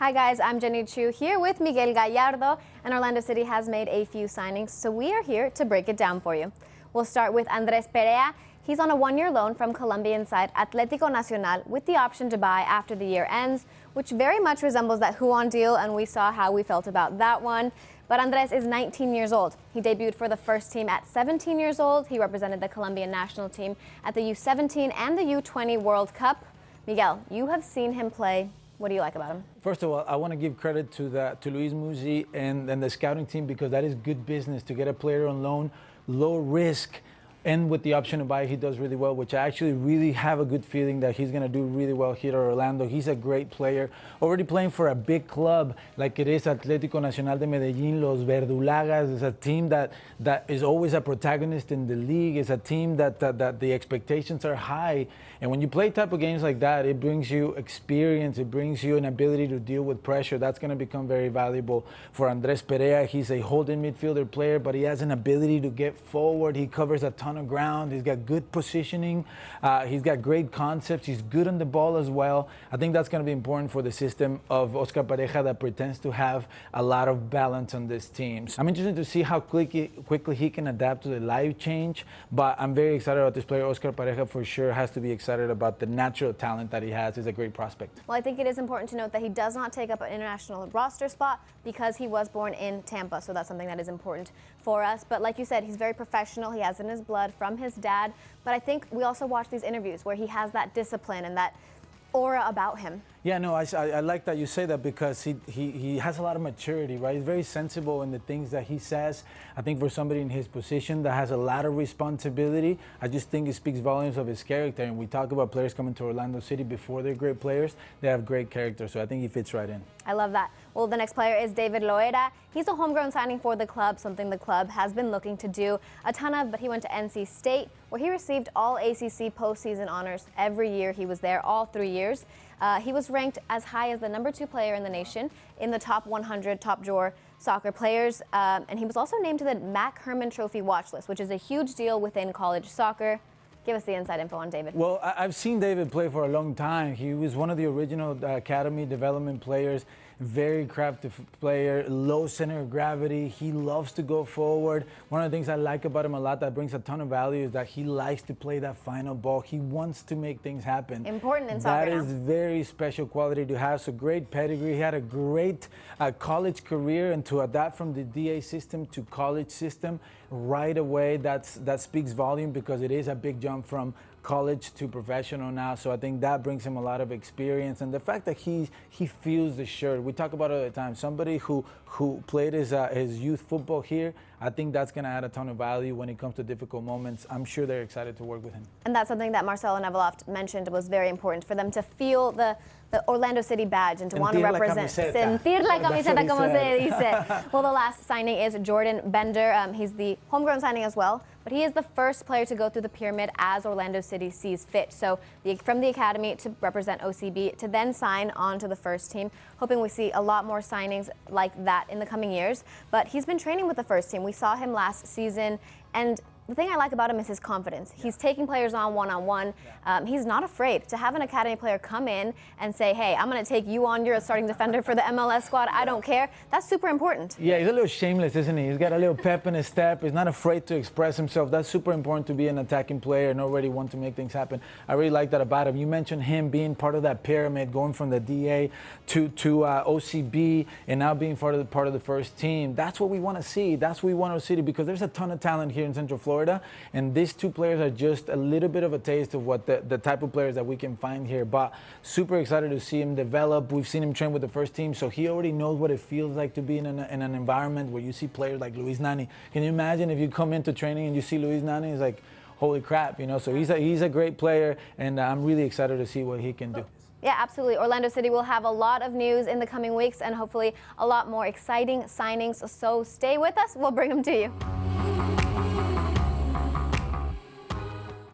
Hi guys, I'm Jenny Chiu here with Miguel Gallardo, and Orlando City has made a few signings, so we are here to break it down for you. We'll start with Andres Perea. He's on a one-year loan from Colombian side Atlético Nacional with the option to buy after the year ends, which very much resembles that Juan deal, and we saw how we felt about that one. But Andres is 19 years old. He debuted for the first team at 17 years old. He represented the Colombian national team at the U17 and the U20 World Cup. Miguel, you have seen him play. What do you like about him? First of all, I want to give credit to Luis Musi and the scouting team, because that is good business to get a player on loan, low risk, and with the option to buy, he does really well, which I actually really have a good feeling that he's going to do really well here at Orlando. He's a great player, already playing for a big club like it is Atlético Nacional de Medellín, Los Verdulagas. It's a team that is always a protagonist in the league. It's a team that the expectations are high. And when you play type of games like that, it brings you experience. It brings you an ability to deal with pressure. That's going to become very valuable for Andres Perea. He's a holding midfielder player, but he has an ability to get forward. He covers a ton of ground. He's got good positioning. He's got great concepts. He's good on the ball as well. I think that's going to be important for the system of Oscar Pareja that pretends to have a lot of balance on this team. So I'm interested to see how quickly he can adapt to the live change, but I'm very excited about this player. Oscar Pareja for sure has to be excited about the natural talent that he has. He's a great prospect. Well, I think it is important to note that he does not take up an international roster spot because he was born in Tampa, so that's something that is important for us. But like you said, he's very professional. He has in his blood from his dad. But I think we also watch these interviews where he has that discipline and that aura about him. Yeah, no, I like that you say that, because he has a lot of maturity, right? He's very sensible in the things that he says. I think for somebody in his position that has a lot of responsibility, I just think it speaks volumes of his character. And we talk about players coming to Orlando City before they're great players. They have great character, so I think he fits right in. I love that. Well, the next player is David Loera. He's a homegrown signing for the club, something the club has been looking to do a ton of, but he went to NC State, where he received all ACC postseason honors every year he was there, all 3 years. He was ranked as high as the #2 player in the nation in the top 100 top drawer soccer players. And he was also named to the Mac Herman Trophy watch list, which is a huge deal within college soccer. Give us the inside info on David. Well, I've seen David play for a long time. He was one of the original academy development players, very crafty player, low center of gravity. He loves to go forward. One of the things I like about him a lot that brings a ton of value is that he likes to play that final ball. He wants to make things happen. Important in soccer That now. is very special quality to have. So great pedigree. He had a great college career, and to adapt from the DA system to college system right away, that speaks volume, because it is a big jump from college to professional now. So I think that brings him a lot of experience, and the fact that he feels the shirt. We talk about it all the time. Somebody who played his youth football here, I think that's going to add a ton of value when it comes to difficult moments. I'm sure they're excited to work with him. And that's something that Marcelo Neveloft mentioned was very important for them to feel the Orlando City badge and to want to represent. Sentir la camiseta, como se dice. Well, the last signing is Jordan Bender. He's the homegrown signing as well, but he is the first player to go through the pyramid as Orlando City sees fit. So from the academy to represent OCB to then sign on to the first team. Hoping we see a lot more signings like that in the coming years. But he's been training with the first team. We saw him last season, and the thing I like about him is his confidence. He's taking players on one-on-one. He's not afraid to have an academy player come in and say, hey, I'm going to take you on. You're a starting defender for the MLS squad. I don't care. That's super important. Yeah, he's a little shameless, isn't he? He's got a little pep in his step. He's not afraid to express himself. That's super important to be an attacking player and already want to make things happen. I really like that about him. You mentioned him being part of that pyramid, going from the DA to OCB, and now being part of the first team. That's what we want to see. That's what we want to see, because there's a ton of talent here in Central Florida. And these two players are just a little bit of a taste of what the type of players that we can find here. But super excited to see him develop. We've seen him train with the first team, so he already knows what it feels like to be in an environment where you see players like Luis Nani. Can you imagine if you come into training and you see Luis Nani? It's like, holy crap, you know. So he's a great player, and I'm really excited to see what he can do. Yeah, absolutely. Orlando City will have a lot of news in the coming weeks and hopefully a lot more exciting signings. So stay with us. We'll bring them to you.